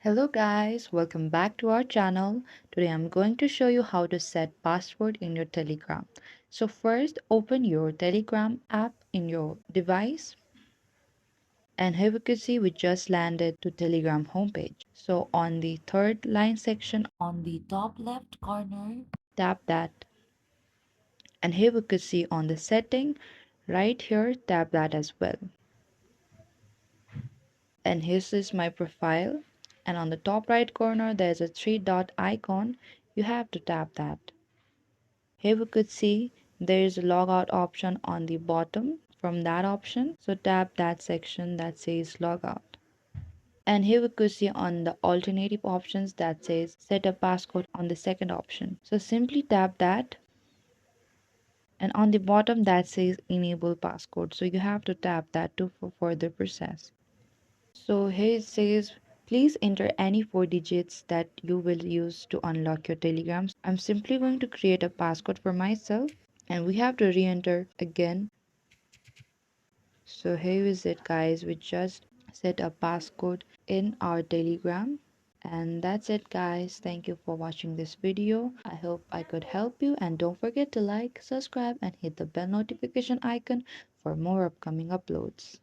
Hello guys, welcome back to our channel. Today I'm going to show you how to set password in your Telegram. So first open your Telegram app in your device, and here we can see we just landed to Telegram homepage. So on the third line section on the top left corner, tap that, and here we could see on the setting right here, tap that as well. And here's is my profile, and on the top right corner there's a three dot icon. You have to tap that. Here we could see there is a logout option on the bottom. From that option, so tap that section that says logout. And here we could see on the alternative options that says set a passcode on the second option. So simply tap that, and on the bottom that says enable passcode. So you have to tap that to for further process. So here it says please enter any 4 digits that you will use to unlock your Telegram. I'm simply going to create a passcode for myself, and we have to re-enter again. So here is it guys, we just set a passcode in our Telegram. And that's it guys, thank you for watching this video. I hope I could help you, and don't forget to like, subscribe and hit the bell notification icon for more upcoming uploads.